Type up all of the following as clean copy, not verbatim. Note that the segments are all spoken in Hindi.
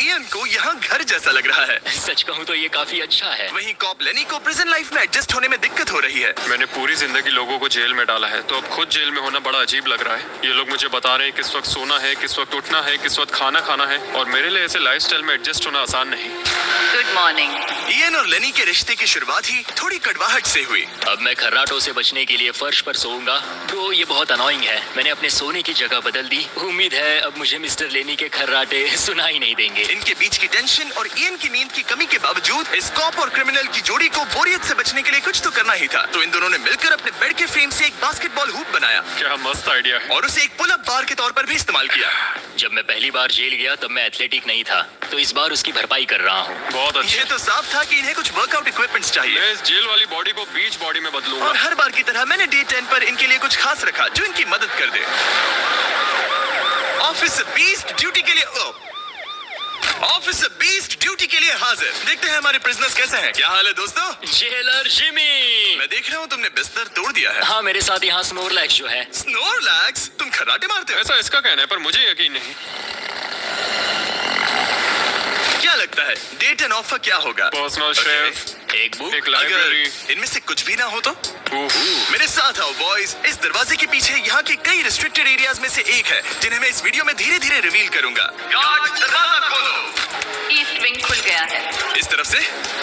इयन को यहाँ घर जैसा लग रहा है। सच कहूँ तो ये काफी अच्छा है। वहीं कॉप लेनी को प्रिजन लाइफ में एडजस्ट होने में दिक्कत हो रही है। मैंने पूरी जिंदगी लोगों को जेल में डाला है, तो अब खुद जेल में होना बड़ा अजीब लग रहा है। ये लोग मुझे बता रहे हैं किस वक्त सोना है, किस वक्त उठना है, किस वक्त खाना खाना है, और मेरे लिए ऐसे लाइफस्टाइल में एडजस्ट होना आसान नहीं। Good morning. इयन और लेनी के रिश्ते की शुरुआत ही थोड़ी कड़वाहट से हुई। अब मैं खर्राटों से बचने के लिए फर्श पर सोऊंगा, तो ये बहुत अनोइंग है। मैंने अपने सोने की जगह बदल दी। उम्मीद है अब मुझे मिस्टर लेनी के खर्राटे सुनाई नहीं देंगे। इनके बीच की टेंशन और इयन की नींद की कमी के बावजूद इस कॉप और क्रिमिनल की जोड़ी को बोरियत से बचने के लिए कुछ तो करना ही था। तो इन दोनों ने मिलकर अपने बेड के फ्रेम से एक बास्केटबॉल हूप बनाया। क्या मस्त आइडिया है। और उसे एक पुल अप बार के तौर पर भी इस्तेमाल किया। जब मैं पहली बार जेल गया तब मैं एथलेटिक नहीं था, तो इस बार उसकी भरपाई कर रहा हूँ। बहुत अच्छा। ये तो साफ था कि इन्हें कुछ वर्कआउट इक्विपमेंट्स चाहिए। मैं इस जेल वाली बॉडी को बीच बॉडी में बदलूंगा। और हर बार की तरह मैंने डे 10 पर इनके लिए कुछ खास रखा जो इनकी मदद कर दे। ऑफिसर बीस्ट ड्यूटी के लिए ऑफिसर बीस्ट ड्यूटी के लिए हाजिर। देखते हैं हमारे प्रिजनर्स कैसे हैं। क्या हाल है दोस्तों? Jailer Jimmy. मैं देख रहा हूँ तुमने बिस्तर तोड़ दिया है। हाँ, मेरे साथ यहाँ स्नोरलैक्स जो है। स्नोरलैक्स? तुम खर्राटे मारते हो? ऐसा इसका कहना है, पर मुझे यकीन नहीं। क्या लगता है डे 10 ऑफर क्या होगा? पर्सनल शेफ, एक बुक, एक लाइब्रेरी। अगर इनमें से कुछ भी ना हो तो? मेरे साथ आओ बॉयज। इस दरवाजे के पीछे यहाँ के कई रिस्ट्रिक्टेड एरियाज में से एक है जिन्हें मैं इस वीडियो में धीरे धीरे रिवील करूंगा। गार्ड, दरवाजा खोलो। ईस्ट विंग खुल गया है। इस तरफ से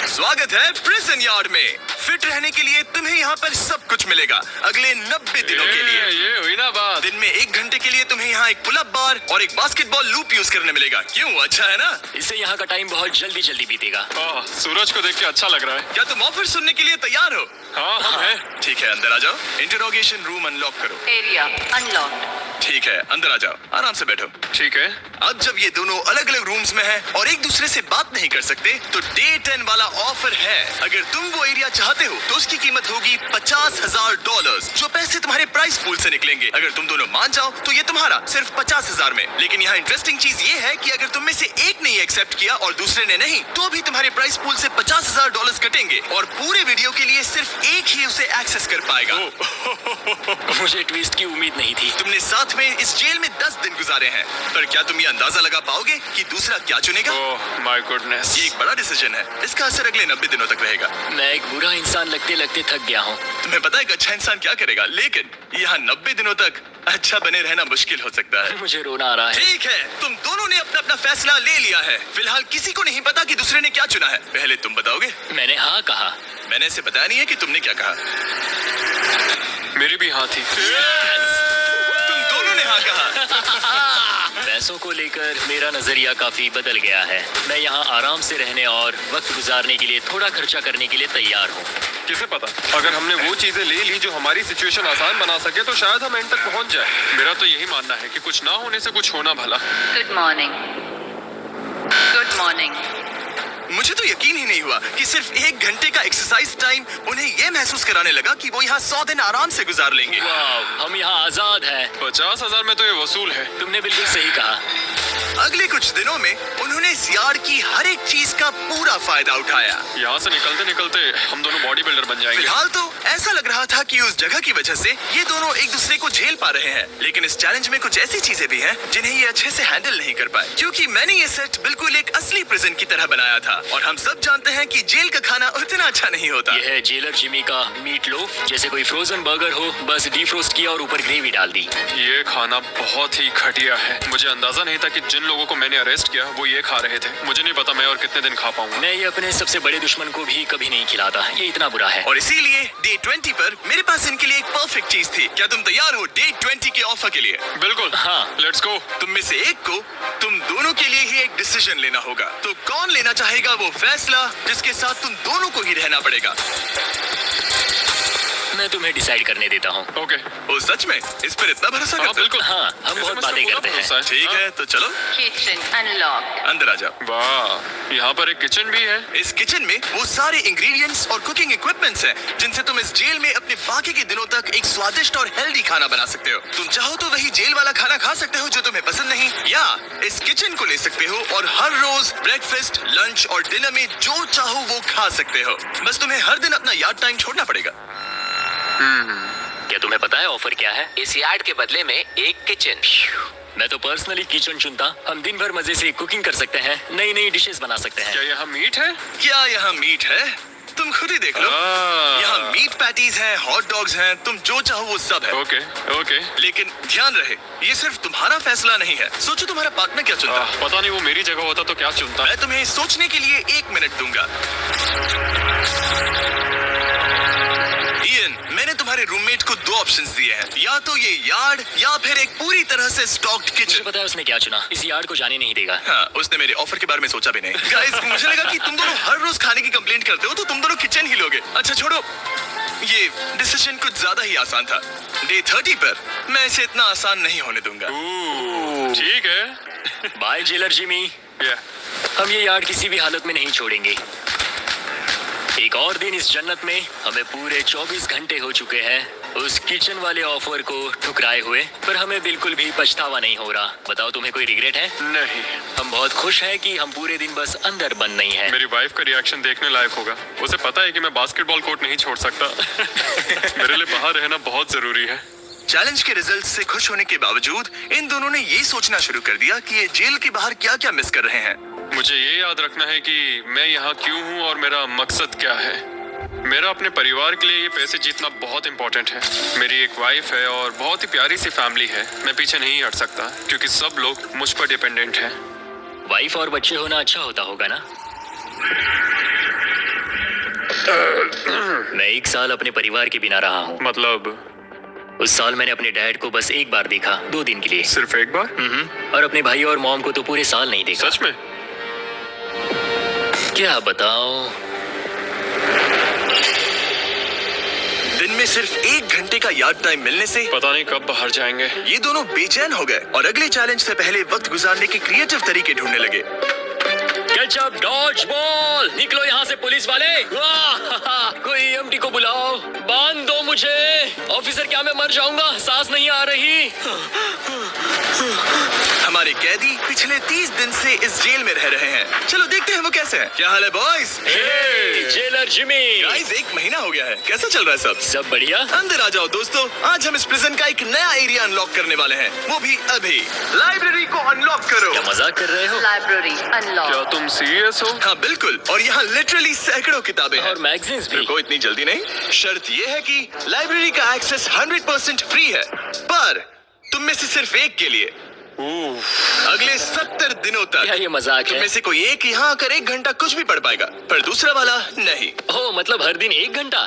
स्वागत है प्रिजन यार्ड में। फिट रहने के लिए तुम्हें यहाँ पर सब कुछ मिलेगा अगले 90 दिनों के लिए। ये हुई ना बात। दिन में 1 घंटे के लिए तुम्हें यहाँ एक पुल अप बार और एक बास्केटबॉल लूप यूज करने मिलेगा। क्यों, अच्छा है ना? इससे यहाँ का टाइम बहुत जल्दी जल्दी बीतेगा। सूरज को देख के अच्छा लग रहा है। क्या तुम ऑफर सुनने के लिए तैयार हो? हाँ, हम हैं। ठीक है, अंदर आ जाओ। इंटरोगेशन रूम अनलॉक करो। Area unlocked. ठीक है, अंदर आ जाओ, आराम से बैठो। ठीक है। अब जब ये दोनों अलग अलग रूम्स में हैं और एक दूसरे से बात नहीं कर सकते, तो डे 10 वाला ऑफर है। अगर तुम वो एरिया चाहते हो तो उसकी कीमत होगी $50,000, जो पैसे तुम्हारे प्राइस पूल से निकलेंगे। अगर तुम दोनों मान जाओ तो ये तुम्हारा सिर्फ 50,000 में। लेकिन यहाँ इंटरेस्टिंग चीज ये है कि अगर तुम में से एक ने एक्सेप्ट किया और दूसरे ने नहीं, तो भी तुम्हारे प्राइस पूल से $50,000 कटेंगे और पूरे वीडियो के लिए सिर्फ एक ही उसे एक्सेस कर पाएगा। मुझे ट्विस्ट की उम्मीद नहीं थी। तुमने साथ में इस जेल में 10 दिन गुजारे हैं, पर क्या तुम ये अंदाजा लगा पाओगे कि दूसरा क्या चुनेगा? Oh my goodness. ये एक बड़ा डिसीजन है। इसका असर अगले 90 दिनों तक रहेगा। मैं एक बुरा इंसान लगते लगते थक गया हूँ। तुम्हें पता है कि अच्छा इंसान क्या करेगा, लेकिन यहाँ 90 दिनों तक अच्छा बने रहना मुश्किल हो सकता है। मुझे रोना आ रहा है। ठीक है, तुम दोनों ने अपना अपना फैसला ले लिया है। फिलहाल किसी को नहीं पता कि दूसरे ने क्या चुना है। पहले तुम बताओगे? मैंने हाँ कहा। मैंने इसे बताया नहीं है कि तुमने क्या कहा। मेरी भी हाँ थी। तुम दोनों ने हाँ कहा। पैसों को लेकर मेरा नजरिया काफी बदल गया है। मैं यहाँ आराम से रहने और वक्त गुजारने के लिए थोड़ा खर्चा करने के लिए तैयार हूँ। किसे पता, अगर हमने वो चीजें ले ली जो हमारी सिचुएशन आसान बना सके, तो शायद हम एंड तक पहुँच जाए। मेरा तो यही मानना है कि कुछ ना होने से कुछ होना भला। Good morning. Good morning. मुझे तो यकीन ही नहीं हुआ कि सिर्फ 1 घंटे का एक्सरसाइज टाइम उन्हें ये महसूस कराने लगा कि वो यहाँ 100 दिन आराम से गुजार लेंगे। वाह, हम यहाँ आजाद हैं। 50,000 में तो ये वसूल है। तुमने बिल्कुल सही कहा। अगले कुछ दिनों में उन्होंने इस यार्ड की हर एक चीज का पूरा फायदा उठाया। यहाँ से निकलते निकलते हम दोनों बॉडी बिल्डर बन जाएंगे। फिलहाल तो ऐसा लग रहा था कि उस जगह की वजह से ये दोनों एक दूसरे को झेल पा रहे हैं, लेकिन इस चैलेंज में कुछ ऐसी चीजें भी हैं जिन्हें ये अच्छे से हैंडल नहीं कर पाए, क्योंकि मैंने ये सेट बिल्कुल एक असली प्रिजन की तरह बनाया था। और हम सब जानते हैं कि जेल का खाना उतना अच्छा नहीं होता। यह है जेलर जिमी का मीट लोफ, जैसे कोई फ्रोजन बर्गर हो, बस डीफ्रोस्ट किया और ऊपर ग्रेवी डाल दी। ये खाना बहुत ही घटिया है। मुझे अंदाजा नहीं था कि जिन लोगों को मैंने अरेस्ट किया वो ये खा रहे थे। मुझे नहीं पता मैं और कितने दिन खा पाऊंगा। मैं ये अपने सबसे बड़े दुश्मन को भी कभी नहीं खिलाता। ये इतना बुरा है। और इसीलिए डे 20 पर मेरे पास इनके लिए एक परफेक्ट चीज थी। क्या तुम तैयार हो डे 20 के ऑफर के लिए? बिल्कुल। हाँ। Let's go. तुम में से एक को तुम दोनों के लिए ही एक डिसीजन लेना होगा। तो कौन लेना चाहेगा वो फैसला जिसके साथ तुम दोनों को ही रहना पड़ेगा? मैं तुम्हें डिसाइड करने देता हूँ। ओके। ओ सच में? इस पर इतना भरोसा हाँ करते हो? बिल्कुल। हाँ, हम बहुत बातें करते हैं। ठीक है, तो चलो किचन अनलॉक्ड। अंदर आ जाओ। वाह, यहाँ पर एक किचन भी है। इस किचन में वो सारे इंग्रेडिएंट्स और कुकिंग इक्विपमेंट्स हैं जिनसे तुम इस जेल में अपने बाकी के दिनों तक एक स्वादिष्ट और हेल्दी खाना बना सकते हो। तुम चाहो तो वही जेल वाला खाना खा सकते हो जो तुम्हें पसंद नहीं, या इस किचन को ले सकते हो और हर रोज ब्रेकफास्ट, लंच और डिनर में जो चाहो वो खा सकते हो। बस तुम्हें हर दिन अपना यार्ड टाइम छोड़ना पड़ेगा। क्या तुम्हें पता है ऑफर क्या है? इस यार्ड के बदले में एक किचन। मैं तो पर्सनली किचन चुनता। हम दिन भर मजे से कुकिंग कर सकते हैं, नई नई डिशेस बना सकते हैं। क्या यहाँ मीट है? क्या यहाँ मीट है? तुम खुद ही देख लो। यहाँ मीट पैटीज हैं, हॉट डॉग्स हैं, तुम जो चाहो वो सब है। Okay okay. लेकिन ध्यान रहे, ये सिर्फ तुम्हारा फैसला नहीं है। सोचो तुम्हारा पार्टनर क्या चुनता। पता नहीं वो मेरी जगह होता तो क्या चुनता। मैं तुम्हें सोचने के लिए 1 मिनट दूंगा। इयन, मैंने तुम्हारे रूममेट को 2 ऑप्शंस दिए हैं, या तो ये यार्ड या फिर एक पूरी तरह से स्टॉक्ड मुझे किचन। पता है उसने क्या चुना। इस यार्ड को जाने नहीं देगा। हाँ, उसने मेरे ऑफर के बारे में सोचा भी नहीं। गाइस, मुझे लगा कि तुम दोनों हर रोज खाने की कंप्लेंट करते हो, तो तुम दोनों किचन ही लोगे। अच्छा छोड़ो, ये डिसीजन कुछ ज्यादा ही आसान था। डे 30 पर मैं इसे इतना आसान नहीं होने दूंगा। ठीक है। Bye jailer Jimmy. Yeah. हम ये यार्ड किसी भी हालत में नहीं छोड़ेंगे। एक और दिन इस जन्नत में हमें पूरे 24 घंटे हो चुके हैं उस किचन वाले ऑफर को ठुकराए हुए, पर हमें बिल्कुल भी पछतावा नहीं हो रहा। बताओ, तुम्हें कोई रिग्रेट है? नहीं। हम बहुत खुश हैं कि हम पूरे दिन बस अंदर बंद नहीं हैं। मेरी वाइफ का रिएक्शन देखने लायक होगा। उसे पता है कि मैं बास्केटबॉल कोर्ट नहीं छोड़ सकता। मेरे लिए बाहर रहना बहुत जरूरी है। चैलेंज के रिजल्ट से खुश होने के बावजूद इन दोनों ने ये सोचना शुरू कर दिया कि ये जेल के बाहर क्या क्या मिस कर रहे हैं। मुझे ये याद रखना है कि मैं यहाँ क्यों हूँ और मेरा मकसद क्या है। मेरा अपने परिवार के लिए ये पैसे जीतना बहुत इंपॉर्टेंट है। मेरी एक वाइफ है और बहुत ही प्यारी सी फैमिली है। मैं पीछे नहीं हट सकता क्योंकि सब लोग मुझ पर डिपेंडेंट हैं। वाइफ और बच्चे होना अच्छा होता होगा ना? मैं 1 साल अपने परिवार के बिना रहा हूँ। मतलब उस साल मैंने अपने डैड को बस 1 बार देखा, 2 दिन के लिए। सिर्फ एक बार? और अपने भाई और मॉम को तो पूरे साल नहीं देखा। सच में? क्या बताओ। दिन में सिर्फ 1 घंटे का यार्ड टाइम मिलने से पता नहीं कब बाहर जाएंगे। ये दोनों बेचैन हो गए और अगले चैलेंज से पहले वक्त गुजारने के क्रिएटिव तरीके ढूंढने लगे। केचप डॉज बॉल, निकलो यहाँ से पुलिस वाले। वाह, कोई EMT को बुलाओ, बांध दो मुझे। ऑफिसर, क्या मैं मर जाऊंगा? सांस नहीं आ रही। हमारे कैदी पिछले 30 दिन से इस जेल में रह रहे हैं। चलो देखते हैं वो कैसे हैं। क्या हाल है बॉयज? Jailer Jimmy. गाइस, 1 महीना हो गया है। कैसा चल रहा है सब? सब बढ़िया। अंदर आ जाओ दोस्तों। आज हम इस प्रिजन का एक नया एरिया अनलॉक करने वाले हैं, वो भी अभी। लाइब्रेरी को अनलॉक करो। क्या मजाक कर रहे हो? Library क्या unlocked. तुम सीरियस हो? हाँ बिल्कुल, और यहाँ लिटरली सैकड़ों किताबें हैं। और मैगजीन्स भी। रुको, इतनी जल्दी नहीं। शर्त ये है कि लाइब्रेरी का एक्सेस 100% फ्री है, पर तुम में से सिर्फ एक के लिए अगले 70 दिनों क्या तक। ये मजाक तुम है? में से कोई एक यहाँ आकर 1 घंटा कुछ भी पढ़ पाएगा, पर दूसरा वाला नहीं। हो, मतलब हर दिन 1 घंटा?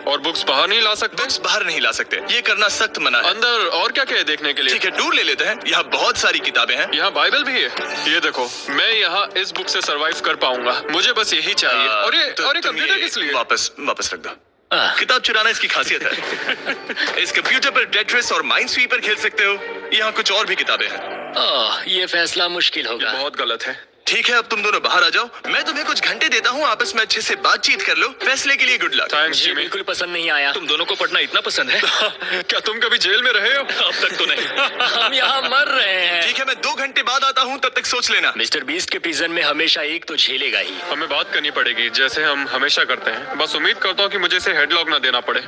और बुक्स बाहर नहीं ला सकते? बुक्स बाहर नहीं ला सकते, ये करना सख्त मना है। अंदर और क्या क्या है देखने के लिए? ठीक है, टूर ले लेते हैं। यहाँ बहुत सारी किताबें हैं। यहाँ बाइबल भी है। ये देखो, मैं यहाँ इस बुक से सरवाइव कर पाऊंगा। मुझे बस यही चाहिए। और ये तुम कंप्यूटर ये किस लिए? वापस रख दो। किताब चुराना इसकी खासियत है। इस कंप्यूटर पर टेट्रिस और माइंड स्वीपर खेल सकते हो। यहाँ कुछ और भी किताबें हैं। ये फैसला मुश्किल होगा। बहुत गलत है। ठीक है, अब तुम दोनों बाहर आ जाओ। मैं तुम्हें कुछ घंटे देता हूँ, आपस में अच्छे से बातचीत कर लो। फैसले के लिए गुड लक। थैंक्स मुझे जिमी। बिल्कुल पसंद नहीं आया। तुम दोनों को पढ़ना इतना पसंद है? क्या तुम कभी जेल में रहे हो? अब तक तो नहीं। हम यहाँ मर रहे हैं। ठीक है, मैं 2 घंटे बाद आता हूँ, तब तक सोच लेना। मिस्टर बीस्ट के प्रिजन में हमेशा एक तो झेलेगा ही। हमें बात करनी पड़ेगी, जैसे हम हमेशा करते हैं। बस उम्मीद करता हूँ कि मुझे इसे हेडलॉक ना देना पड़े।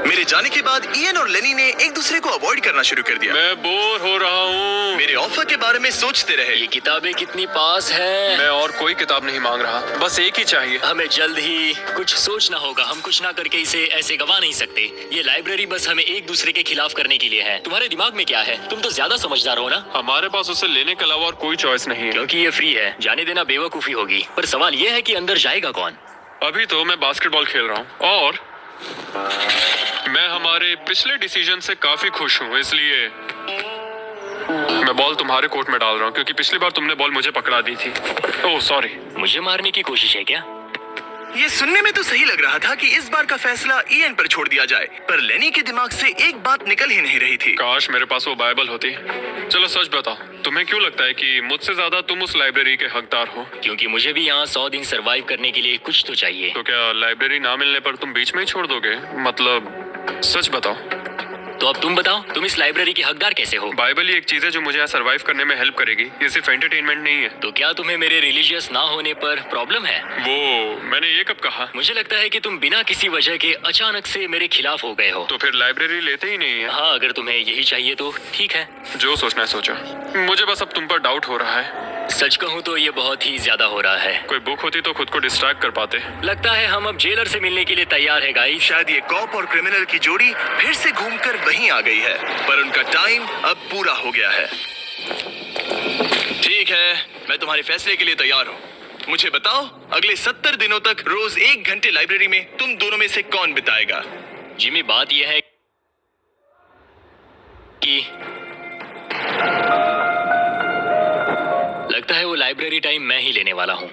मेरे जाने के बाद इयन और लेनी ने एक दूसरे को अवॉइड करना शुरू कर दिया। मैं बोर हो रहा हूँ। मेरे ऑफर के बारे में सोचते रहे। ये किताबें कितनी पास हैं। मैं और कोई किताब नहीं मांग रहा, बस एक ही चाहिए। हमें जल्द ही कुछ सोचना होगा। हम कुछ ना करके इसे ऐसे गवा नहीं सकते। ये लाइब्रेरी बस हमें एक दूसरे के खिलाफ करने के लिए है। तुम्हारे दिमाग में क्या है? तुम तो ज्यादा समझदार हो ना। हमारे पास उसे लेने के अलावा और कोई चॉइस नहीं है। क्योंकि ये फ्री है, जाने देना बेवकूफी होगी। पर सवाल ये है कि अंदर जाएगा कौन? अभी तो मैं बास्केटबॉल खेल रहा हूँ और मैं हमारे पिछले डिसीजन से काफी खुश हूँ, इसलिए मैं बॉल तुम्हारे कोर्ट में डाल रहा हूँ क्योंकि पिछली बार तुमने बॉल मुझे पकड़ा दी थी। Oh sorry. मुझे मारने की कोशिश है क्या? ये सुनने में तो सही लग रहा था कि इस बार का फैसला इयन पर छोड़ दिया जाए, पर लेनी के दिमाग से एक बात निकल ही नहीं रही थी। काश मेरे पास वो बाइबल होती। चलो सच बताओ, तुम्हें क्यों लगता है कि मुझसे ज्यादा तुम उस लाइब्रेरी के हकदार हो? क्योंकि मुझे भी यहाँ 100 दिन सरवाइव करने के लिए कुछ तो चाहिए। तो क्या लाइब्रेरी ना मिलने पर तुम बीच में ही छोड़ दोगे? मतलब सच बताओ। तो अब तुम बताओ, तुम इस लाइब्रेरी के हकदार कैसे हो? बाइबल ही एक चीज है जो मुझे यहाँ सरवाइव करने में हेल्प करेगी। ये सिर्फ एंटरटेनमेंट नहीं है। तो क्या तुम्हें मेरे रिलीजियस ना होने पर प्रॉब्लम है? वो मैंने ये कब कहा? मुझे लगता है कि तुम बिना किसी वजह के अचानक से मेरे खिलाफ हो गए हो। तो फिर लाइब्रेरी लेते ही नहीं है। हाँ, अगर तुम्हें यही चाहिए तो ठीक है। जो सोचना है सोचो। मुझे बस अब तुम पर डाउट हो रहा है। सच कहूँ तो ये बहुत ही ज्यादा हो रहा है। कोई बुक होती तो खुद को डिस्ट्रैक्ट कर पाते। लगता है हम अब जेलर से मिलने के लिए तैयार है गाइस। शायद ये कॉप और क्रिमिनल की जोड़ी फिर से घूमकर वहीं आ गई है, पर उनका टाइम अब पूरा हो गया है। ठीक है, मैं तुम्हारे फैसले के लिए तैयार हूँ। मुझे बताओ, अगले 70 दिनों तक रोज 1 घंटे लाइब्रेरी में तुम दोनों में से कौन बिताएगा? जिमी, बात यह है कि लगता है वो लाइब्रेरी टाइम मैं ही लेने वाला हूँ।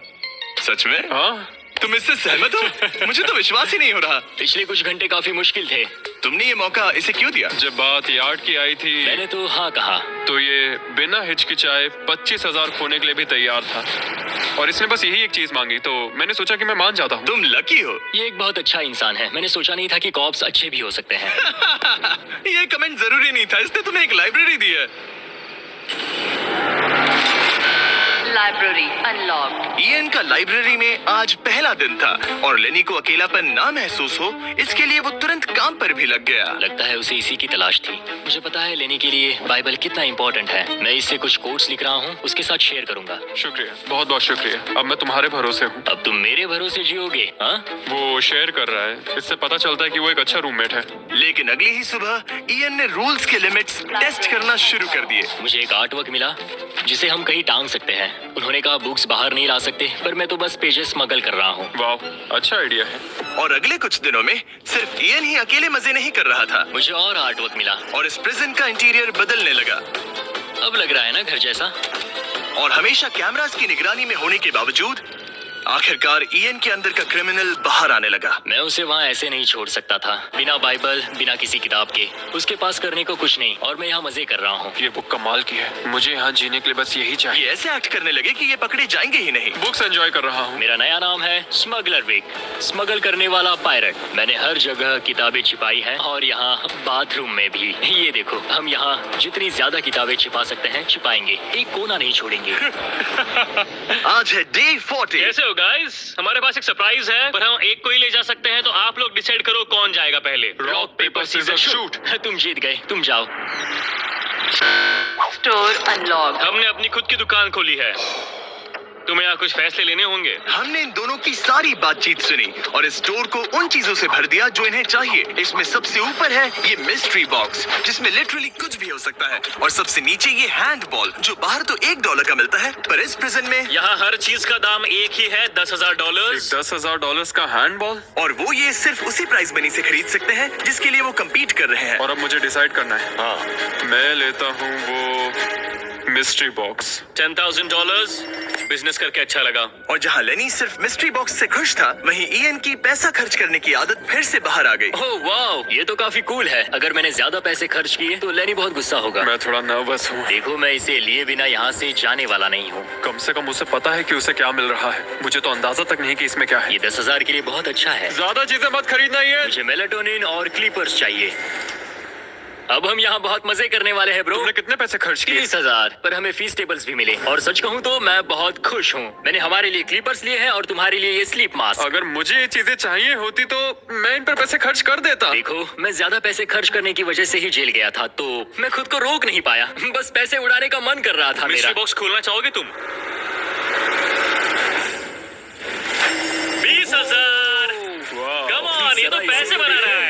सच में? हाँ, तुम इससे सहमत हो? मुझे तो विश्वास ही नहीं हो रहा। पिछले कुछ घंटे काफी मुश्किल थे। तुमने ये मौका इसे क्यों दिया? जब बात यार्ड की आई थी मैंने तो हाँ कहा। तो ये बिना हिचकिचाए 25,000 खोने के लिए भी तैयार था, और इसने बस यही एक चीज मांगी, तो मैंने सोचा कि मैं मान जाता हूँ। तुम लकी हो। ये एक बहुत अच्छा इंसान है। मैंने सोचा नहीं था कि कॉप्स अच्छे भी हो सकते हैं। ये कमेंट जरूरी नहीं था, इसने तुम्हें एक लाइब्रेरी दी है। Library unlocked. ईएन का लाइब्रेरी में आज पहला दिन था और लेनी को अकेलापन ना महसूस हो, इसके लिए वो तुरंत काम पर भी लग गया। लगता है उसे इसी की तलाश थी। मुझे पता है लेने के लिए बाइबल कितना इम्पोर्टेंट है। मैं इससे कुछ कोट्स लिख रहा हूँ, उसके साथ शेयर करूंगा। शुक्रिया, बहुत बहुत शुक्रिया। अब मैं तुम्हारे भरोसे हूँ। अब तुम मेरे भरोसे जियोगे? हाँ, वो शेयर कर रहा है, इससे पता चलता है कि वो एक अच्छा रूममेट है। लेकिन अगली ही सुबह ईएन ने रूल्स के लिमिट्स टेस्ट करना शुरू कर दिए। मुझे एक आर्ट वर्क मिला जिसे हम कहीं टांग सकते हैं। उन्होंने कहा बुक्स बाहर नहीं ला सकते, पर मैं तो बस पेजेस स्मगल कर रहा हूँ। वाह, अच्छा आइडिया है। और अगले कुछ दिनों में सिर्फ ईएन ही अकेले मजे नहीं कर रहा था, मुझे और आर्ट वर्क मिला और इस प्रिजन का इंटीरियर बदलने लगा। अब लग रहा है ना घर जैसा। और हमेशा कैमरास की निगरानी में होने के बावजूद आखिरकार ईएन के अंदर का क्रिमिनल बाहर आने लगा। मैं उसे वहाँ ऐसे नहीं छोड़ सकता था, बिना बाइबल, बिना किसी किताब के। उसके पास करने को कुछ नहीं, और मैं यहाँ मजे कर रहा हूँ। ये बुक कमाल की है। मुझे यहाँ जीने के लिए बस यही चाहिए। ये ऐसे एक्ट करने लगे कि ये पकड़े जाएंगे ही नहीं। बुक्स एंजॉय कर रहा हूँ। मेरा नया नाम है स्मगलर विक, स्मगल करने वाला पायरट। मैंने हर जगह किताबें छिपाई हैं, और यहाँ बाथरूम में भी। ये देखो, हम यहाँ जितनी ज्यादा किताबें छिपा सकते हैं छिपाएंगे, एक कोना नहीं छोड़ेंगे। आज है डे 40। कैसे हो गाइस? हमारे पास एक सरप्राइज है, पर हम एक को ही ले जा सकते हैं, तो आप लोग डिसाइड करो कौन जाएगा पहले। Rock paper scissor shoot. तुम जीत गए, तुम जाओ। Store unlocked. हमने अपनी खुद की दुकान खोली है। तुम्हें यहाँ कुछ फैसले लेने होंगे। हमने इन दोनों की सारी बातचीत सुनी और इस स्टोर को उन चीजों से भर दिया जो इन्हें चाहिए। इसमें सबसे ऊपर है ये मिस्ट्री बॉक्स, जिसमें लिटरली कुछ भी हो सकता है, और सबसे नीचे ये हैंडबॉल, जो बाहर तो $1 का मिलता है, पर इस प्रिजन में यहाँ हर चीज का दाम एक ही है, $10,000। $10,000 का हैंडबॉल, और वो ये सिर्फ उसी प्राइस मनी से खरीद सकते हैं जिसके लिए वो कम्पीट कर रहे हैं। और अब मुझे डिसाइड करना है। हाँ, मैं लेता हूँ वो मिस्ट्री बॉक्स। $10,000। बिजनेस करके अच्छा लगा। और जहाँ लेनी सिर्फ मिस्ट्री बॉक्स से खुश था, वहीं ईएन की पैसा खर्च करने की आदत फिर से बाहर आ गई। ओह वाह, ये तो काफी कूल है। अगर मैंने ज्यादा पैसे खर्च किए तो लेनी बहुत गुस्सा होगा। मैं थोड़ा नर्वस हूँ। देखो, मैं इसे लिए बिना यहाँ से जाने वाला नहीं हूँ। कम से कम उसे पता है कि उसे क्या मिल रहा है। मुझे तो अंदाजा तक नहीं कि इसमें क्या है। ये 10,000 के लिए बहुत अच्छा है। ज्यादा चीजें मत खरीदना ये। मुझे मेलाटोनिन और क्लीपर्स चाहिए। अब हम यहाँ बहुत मजे करने वाले हैं ब्रो। तुमने कितने पैसे खर्च किए? 30,000, पर हमें फीस टेबल्स भी मिले। और सच कहूँ तो मैं बहुत खुश हूँ। मैंने हमारे लिए क्लीपर्स लिए हैं और तुम्हारे लिए ये स्लीप मास्क। अगर मुझे ये चीजें चाहिए होती तो मैं इन पर पैसे खर्च कर देता। देखो, मैं ज्यादा पैसे खर्च करने की वजह से ही जेल गया था, तो मैं खुद को रोक नहीं पाया। बस पैसे उड़ाने का मन कर रहा था मेरा। मिस्ट्री बॉक्स खोलना चाहोगे तुम? 20,000। कम ऑन, ये तो पैसे बना रहा है।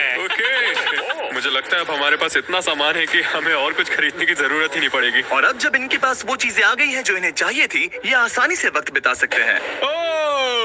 मुझे लगता है अब हमारे पास इतना सामान है कि हमें और कुछ खरीदने की जरूरत ही नहीं पड़ेगी। और अब जब इनके पास वो चीजें आ गई हैं जो इन्हें चाहिए थी, ये आसानी से वक्त बिता सकते हैं।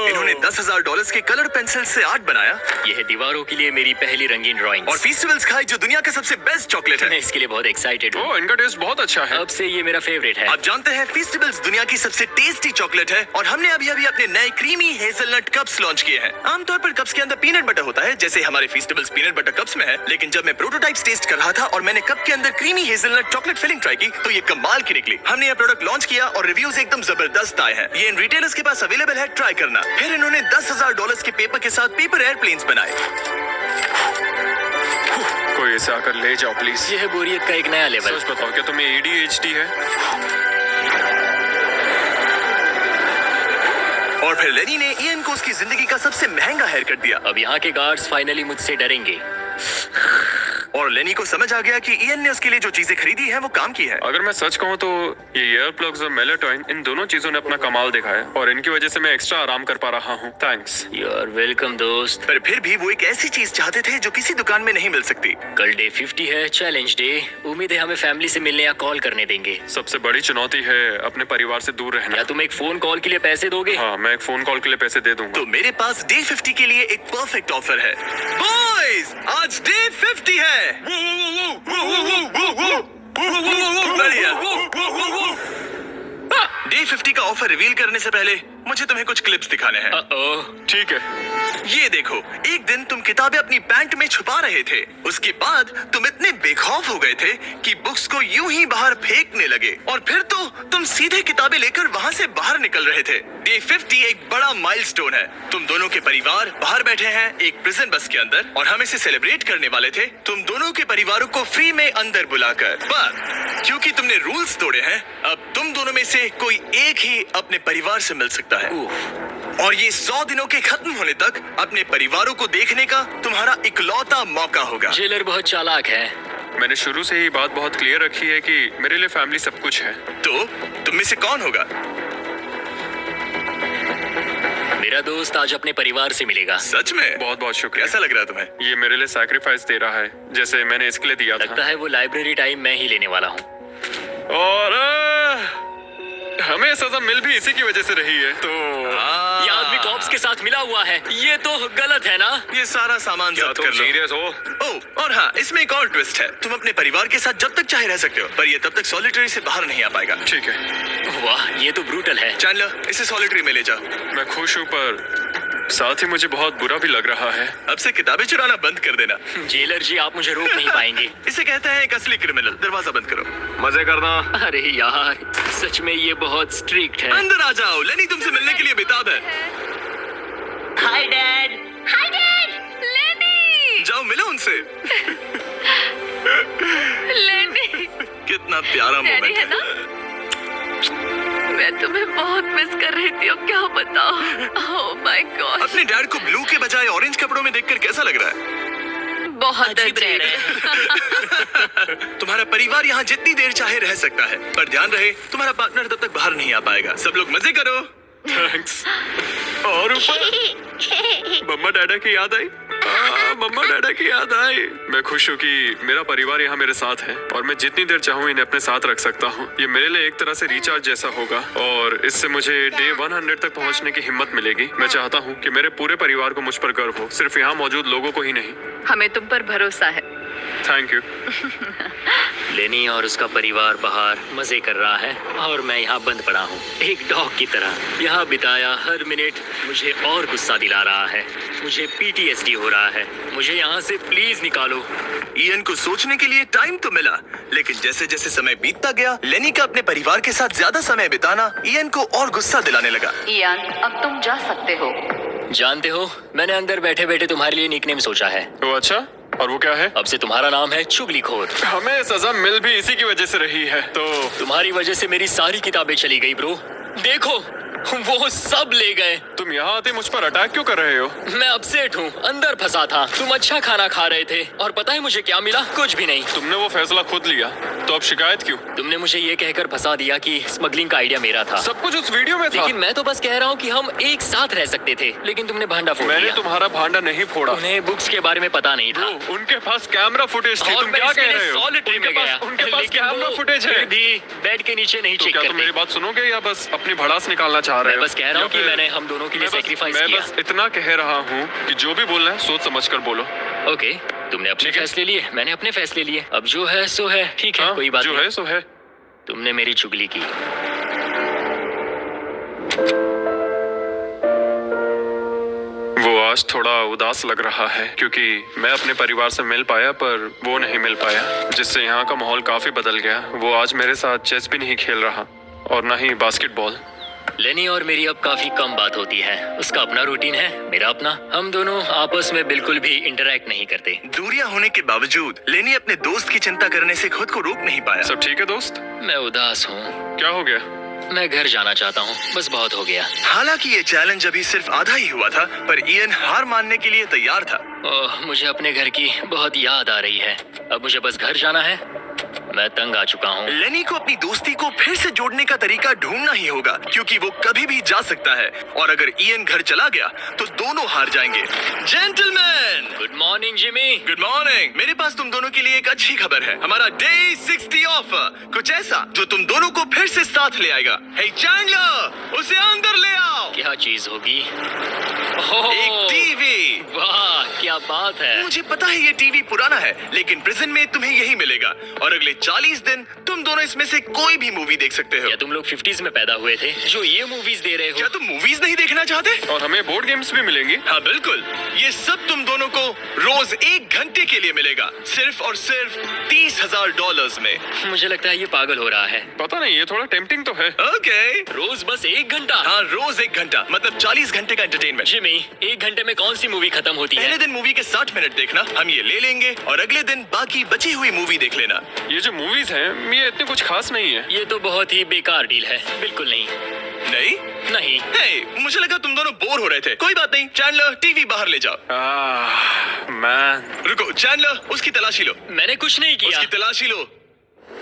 इन्होंने $10,000 के कलर पेंसिल से आर्ट बनाया। ये है दीवारों के लिए मेरी पहली रंगीन ड्राइंग। और फेस्टिवल्स खाई जो दुनिया का सबसे बेस्ट चॉकलेट है। मैं इसके लिए बहुत एक्साइटेड हूँ। ओह, इनका टेस्ट बहुत अच्छा है। अब से ये मेरा फेवरेट है। आप जानते हैं फेस्टिवल्स दुनिया की सबसे टेस्टी चॉकलेट है, और हमने अभी अभी अपने नए क्रीमी हेजलनट कप्स लॉन्च किए हैं। आमतौर पर कप्स के अंदर पीनट बटर होता है, जैसे हमारे फेस्टिवल्स पीनट बटर कप्स में है, लेकिन जब मैं प्रोटोटाइप्स टेस्ट कर रहा था और मैंने कप के अंदर creamy hazelnut chocolate filling try की, तो ये कमाल की निकली। हमने यह प्रोडक्ट लॉन्च किया और रिव्यूज एकदम जबरदस्त आए हैं। ये इन रिटेलर्स के पास अवेलेबल है, ट्राई करना। फिर इन्होंने $10,000 के पेपर के साथ पेपर एयरप्लेन्स बनाए। कोई इसे आकर ले जाओ प्लीज। ये है बोरियत का एक नया लेवल। सच बताओ, क्या तुम्हें ADHD है? और फिर लेनी ने इयन को उसकी जिंदगी का सबसे महंगा हेयर कट दिया। अब यहाँ के गार्ड्स फाइनली मुझसे डरेंगे। और लेनी को समझ आ गया कि इयन ने उसके लिए जो चीजें खरीदी हैं वो काम की है। अगर मैं सच कहूँ तो ये ईयर प्लग्स और मेलेटॉइन, इन दोनों चीजों ने अपना कमाल दिखाया और इनकी वजह से मैं एक्स्ट्रा आराम कर पा रहा हूँ। थैंक्स। यू आर वेलकम दोस्त। पर फिर भी वो एक ऐसी चीज चाहते थे जो किसी दुकान में नहीं मिल सकती। कल डे 50 है, चैलेंज डे। उम्मीद है हमें फैमिली से मिलने या कॉल करने देंगे। सबसे बड़ी चुनौती है अपने परिवार से दूर रहना। क्या तुम एक फोन कॉल के लिए पैसे दोगे? हाँ, मैं एक फोन कॉल के लिए पैसे दे दूंगा। तो मेरे पास डे 50 के लिए एक परफेक्ट ऑफर है। बॉयज, आज डे 50 है। बढ़िया। डे 50 का ऑफर रिवील करने से पहले मुझे तुम्हें कुछ क्लिप्स दिखाने हैं। ठीक है। ये देखो, एक दिन तुम किताबें अपनी पैंट में छुपा रहे थे। उसके बाद तुम इतने बेखौफ हो गए थे कि बुक्स को यूं ही बाहर फेंकने लगे और फिर तो तुम सीधे किताबें लेकर वहां से बाहर निकल रहे थे। डे 50 एक बड़ा माइलस्टोन है। तुम दोनों के परिवार बाहर बैठे हैं एक प्रिजन बस के अंदर और हम इसे सेलिब्रेट करने वाले थे तुम दोनों के परिवारों को फ्री में अंदर बुलाकर। पर क्योंकि तुमने रूल्स तोड़े हैं, अब तुम दोनों में से कोई एक ही अपने परिवार से मिल सकता है। और ये 100 दिनों के खत्म होने तक अपने परिवारों को देखने का तुम्हारा इकलौता मौका होगा। जेलर बहुत चालाक है। मैंने शुरू से ही बात बहुत क्लियर रखी है कि मेरे लिए फैमिली सब कुछ है। तो तुम में से कौन होगा? मेरा दोस्त आज अपने परिवार से मिलेगा। सच में? बहुत बहुत शुक्रिया। कैसा लग रहा है तुम्हें? ये मेरे लिए सैक्रिफाइस दे रहा है, जैसे मैंने इसके लिए दिया लगता था। है वो लाइब्रेरी टाइम मैं ही लेने वाला हूँ। और हमें सजा मिल भी इसी की वजह से रही है। तो ये आदमी कॉप्स के साथ मिला हुआ है। ये तो गलत है ना? ये सारा सामान जब्त कर लो। सीरियस हो? ओह, और हाँ, इसमें एक और ट्विस्ट है। तुम अपने परिवार के साथ जब तक चाहे रह सकते हो, पर ये तब तक सॉलिटरी से बाहर नहीं आ पाएगा। ठीक है। वाह, ये तो ब्रूटल है। चैंडलर, इसे सॉलिटरी में ले जा। मैं खुश हूँ, पर साथ ही मुझे बहुत बुरा भी लग रहा है। अब से किताबें चुराना बंद कर देना। जेलर जी, आप मुझे रोक नहीं पाएंगे। इसे कहते हैं एक असली क्रिमिनल। दरवाजा बंद करो। मजे करना। अरे यार, सच में ये बहुत स्ट्रिक्ट है। अंदर आ जाओ, लेनी तुमसे मिलने के लिए बेताब है। Hi dad. Hi dad. लेनी। जाओ मिलो उनसे। लेनी। कितना प्यारा डैडी मोमेंट है है। ना? मैं तुम्हें बहुत मिस कर रही थी, अब क्या बताओ। Oh my God. अपने डैड को ब्लू के बजाय ऑरेंज कपड़ों में देखकर कैसा लग रहा है? बहुत अजीब रह रहे अजीब। तुम्हारा परिवार यहाँ जितनी देर चाहे रह सकता है, पर ध्यान रहे तुम्हारा पार्टनर तब तक बाहर नहीं आ पाएगा। सब लोग मजे करो। थैंक्स। और ऊपर मम्मा डैडा की याद आई। मम्मा डैडा की याद आई। मैं खुश हूँ कि मेरा परिवार यहाँ मेरे साथ है और मैं जितनी देर चाहूँ इन्हें अपने साथ रख सकता हूँ। ये मेरे लिए एक तरह से रिचार्ज जैसा होगा और इससे मुझे डे 100 तक पहुँचने की हिम्मत मिलेगी। मैं चाहता हूँ कि मेरे पूरे परिवार को मुझ पर गर्व हो, सिर्फ यहाँ मौजूद लोगों को ही नहीं। हमें तुम पर भरोसा है। Thank you. लेनी और उसका परिवार बाहर मजे कर रहा है और मैं यहाँ बंद पड़ा हूँ एक डॉग की तरह। यहाँ बिताया हर मिनट मुझे और गुस्सा दिला रहा है। मुझे PTSD हो रहा है। मुझे यहाँ से प्लीज निकालो। इयन को सोचने के लिए टाइम तो मिला, लेकिन जैसे जैसे समय बीतता गया, लेनी का अपने परिवार के साथ ज्यादा समय बिताना इयन को और गुस्सा दिलाने लगा। इयान, अब तुम जा सकते हो। जानते हो, मैंने अंदर बैठे बैठे तुम्हारे लिए निकनेम सोचा है। तो अच्छा, और वो क्या है? अब से तुम्हारा नाम है चुगलीखोर। हमें सजा मिल भी इसी की वजह से रही है। तो तुम्हारी वजह से मेरी सारी किताबें चली गई ब्रो। देखो, वो सब ले गए। तुम यहाँ आते मुझ पर अटैक क्यों कर रहे हो? मैं अपसेट हूँ, अंदर फंसा था। तुम अच्छा खाना खा रहे थे और पता है मुझे क्या मिला? कुछ भी नहीं। तुमने वो फैसला खुद लिया, तो अब शिकायत क्यों? तुमने मुझे ये कहकर फंसा दिया कि स्मगलिंग का आइडिया मेरा था। सब कुछ उस वीडियो में था। लेकिन मैं तो बस कह रहा हूँ कि हम एक साथ रह सकते थे, लेकिन तुमने भांडा फोड़ मैंने दिया। तुम्हारा भांडा नहीं फोड़ा। उन्हें बुक्स के बारे में पता नहीं था। ब्रो, उनके पास कैमरा फुटेज थी। और तुम मैं क्या इसके कह लिए रहे हो? solitary में गया। उनके पास लेकिन कैमरा वो फुटेज है। फिर भी बेड के नीचे नहीं तो चेक क्या तुम करते। मेरी बात सुनोगे या बस अपनी भड़ास निकालना चाह रहे मैं हो? बस कह रहा हूँ कि या फिर- मैंने हम दोनों के लिए सेक्रीफाइस मैं किया। बस इतना कह रहा हूँ कि जो भी बोलना है सोच समझ कर बोलो। ओके, तुमने अपने ठीक है। फैसले लिए, मैंने अपने फैसले लिए। अब जो है सो है। ठीक है, हाँ, कोई बात जो नहीं। है सो है। तुमने मेरी चुगली की। वो आज थोड़ा उदास लग रहा है क्योंकि मैं अपने परिवार से मिल पाया पर वो नहीं मिल पाया, जिससे यहाँ का माहौल काफी बदल गया। वो आज मेरे साथ चेस भी नहीं खेल रहा और ना ही बास्केटबॉल। लेनी और मेरी अब काफी कम बात होती है। उसका अपना रूटीन है, मेरा अपना। हम दोनों आपस में बिल्कुल भी इंटरेक्ट नहीं करते। दूरियां होने के बावजूद लेनी अपने दोस्त की चिंता करने से खुद को रोक नहीं पाया। सब ठीक है दोस्त? मैं उदास हूँ। क्या हो गया? मैं घर जाना चाहता हूँ, बस बहुत हो गया। हालांकि ये चैलेंज अभी सिर्फ आधा ही हुआ था, पर इयन हार मानने के लिए तैयार था। ओह, मुझे अपने घर की बहुत याद आ रही है। अब मुझे बस घर जाना है। मैं तंग आ चुका हूँ। लेनी को अपनी दोस्ती को फिर से जोड़ने का तरीका ढूंढना ही होगा, क्योंकि वो कभी भी जा सकता है और अगर इयन घर चला गया तो दोनों हार जाएंगे। Gentleman, good morning Jimmy. Good morning. मेरे पास तुम दोनों के लिए एक अच्छी खबर है। हमारा डे 60 ऑफर, कुछ ऐसा जो तुम दोनों को फिर से साथ ले आएगा। हे चैंडलर, उसे अंदर ले आओ। क्या चीज होगी? ओह, एक टीवी। वाह, क्या बात है। मुझे पता है ये टीवी पुराना है, लेकिन प्रिजन में तुम्हें यही मिलेगा और अगले 40 दिन तुम दोनों इसमें से कोई भी मूवी देख सकते हो। क्या तुम लोग 50s में पैदा हुए थे जो ये मूवीज दे रहे हो? क्या तुम मूवीज नहीं देखना चाहते? और हमें बोर्ड गेम्स भी मिलेंगी। हाँ बिल्कुल, ये सब तुम दोनों को रोज 1 घंटे के लिए मिलेगा, सिर्फ और सिर्फ $30,000 में। मुझे लगता है ये पागल हो रहा है। पता नहीं, ये थोड़ा टेम्पटिंग तो है। ओके। रोज बस 1 घंटा? हाँ, रोज 1 घंटा, मतलब 40 घंटे का एंटरटेनमेंट। जिमी, 1 घंटे में कौन सी मूवी खत्म होती पहले है? दिन मूवी के 60 मिनट देखना, हम ये ले लेंगे और अगले दिन बाकी बची हुई मूवी देख लेना। ये जो मूवीज हैं, ये इतने कुछ खास नहीं है। ये तो बहुत ही बेकार डील है। बिल्कुल नहीं। नहीं नहीं। हे, मुझे लगा तुम दोनों बोर हो रहे थे। कोई बात नहीं, चैंडलर टीवी बाहर ले जाओ। मैन, रुको चैंडलर, उसकी तलाशी लो। मैंने कुछ नहीं किया। उसकी तलाशी लो।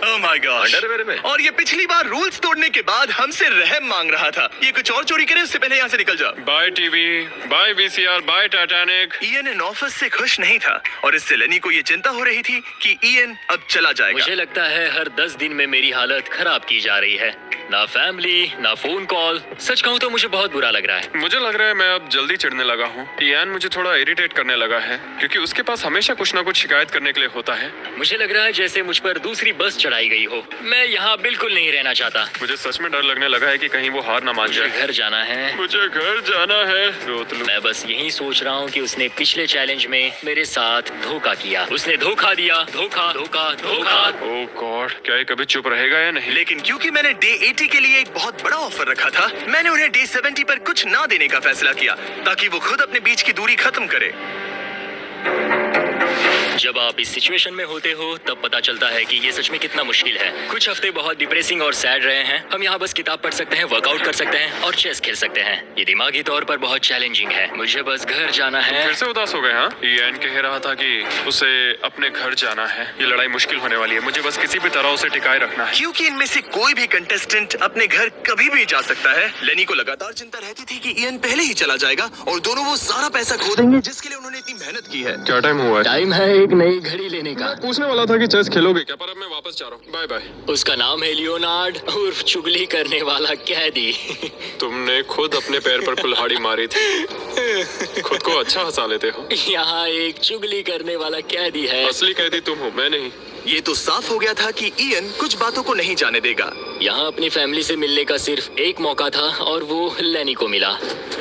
Oh my gosh। अंडरवेयर में। और ये पिछली बार रूल्स तोड़ने के बाद हमसे रहम मांग रहा था। ये कुछ और चोरी करे उससे पहले यहाँ से निकल जा। Bye TV, bye VCR, bye Titanic. Ian इन ऑफिस से खुश नहीं था और इससे लेनी को ये चिंता हो रही थी कि इयन अब चला जाएगा। मुझे लगता है हर 10 दिन में मेरी हालत खराब की जा रही है। ना फैमिली, ना फोन कॉल। सच कहूँ तो मुझे बहुत बुरा लग रहा है। मुझे लग रहा है मैं अब जल्दी चिढ़ने लगा हूँ। इयान मुझे थोड़ा इरिटेट करने लगा है, क्योंकि उसके पास हमेशा कुछ ना कुछ शिकायत करने के लिए होता है। मुझे लग रहा है जैसे मुझ पर दूसरी बस चढ़ाई गई हो। मैं यहाँ बिल्कुल नहीं रहना चाहता। मुझे सच में डर लगने लगा है कि कहीं वो हार ना मान मुझे जाए। घर जाना है। मुझे घर जाना है। रोतलू। मैं बस यही सोच रहा हूँ कि उसने पिछले चैलेंज में मेरे साथ धोखा किया। उसने धोखा दिया। धोखा, धोखा, धोखा। ओह गॉड, क्या ये कभी चुप रहेगा या नहीं? लेकिन क्योंकि मैंने डे 80 के लिए एक बहुत बड़ा ऑफर रखा था, मैंने उन्हें डे 70 पर कुछ ना देने का फैसला किया, ताकि वो खुद अपने बीच की दूरी खत्म करे। जब आप इस सिचुएशन में होते हो तब पता चलता है कि ये सच में कितना मुश्किल है। कुछ हफ्ते बहुत डिप्रेसिंग और सैड रहे हैं। हम यहाँ बस किताब पढ़ सकते हैं, वर्कआउट कर सकते हैं और चेस खेल सकते हैं। ये दिमागी तौर पर बहुत चैलेंजिंग है। मुझे बस घर जाना है। फिर से उदास हो गए? हाँ, इयान कह रहा था कि उसे अपने घर जाना है। ये लड़ाई मुश्किल होने वाली है। मुझे बस किसी भी तरह उसे टिकाए रखना है। क्योंकि इनमें से कोई भी कंटेस्टेंट अपने घर कभी भी जा सकता है। लेनी को लगातार चिंता रहती थी कि इयन पहले ही चला जाएगा और दोनों वो सारा पैसा खो देंगे जिसके लिए उन्होंने इतनी मेहनत की है। क्या टाइम हुआ है? टाइम है एक नई घड़ी लेने का। पूछने वाला था कि चेस खेलोगे क्या, पर अब मैं वापस जा रहा हूँ। Bye bye. उसका नाम है लियोनार्ड, उर्फ चुगली करने वाला कैदी। तुमने खुद अपने पैर पर कुल्हाड़ी मारी थी। खुद को अच्छा हंसा लेते हो। यहाँ एक चुगली करने वाला कैदी है। असली कैदी तुम हो, मैं नहीं। ये तो साफ हो गया था कि इयन कुछ बातों को नहीं जाने देगा। यहाँ अपनी फैमिली से मिलने का सिर्फ एक मौका था और वो लेनी को मिला।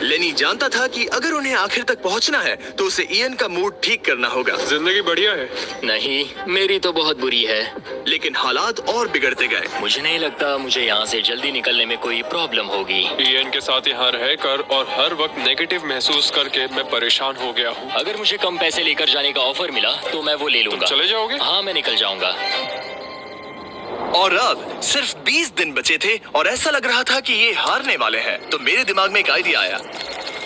लेनी जानता था कि अगर उन्हें आखिर तक पहुंचना है तो उसे इयन का मूड ठीक करना होगा। जिंदगी बढ़िया है। नहीं, मेरी तो बहुत बुरी है। लेकिन हालात और बिगड़ते गए। मुझे नहीं लगता मुझे यहाँ से जल्दी निकलने में कोई प्रॉब्लम होगी। इयान के साथ यहाँ रहकर और हर वक्त नेगेटिव महसूस करके मैं परेशान हो गया हूँ। अगर मुझे कम पैसे लेकर जाने का ऑफर मिला तो मैं वो ले लूंगा। चले जाओगे? हाँ, मैं निकल जाऊंगा। और अब सिर्फ 20 दिन बचे थे और ऐसा लग रहा था कि ये हारने वाले हैं। तो मेरे दिमाग में एक आइडिया आया।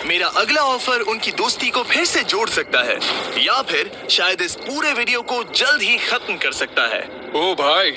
मेरा अगला ऑफर उनकी दोस्ती को फिर से जोड़ सकता है या फिर शायद इस पूरे वीडियो को जल्द ही खत्म कर सकता है। ओ भाई,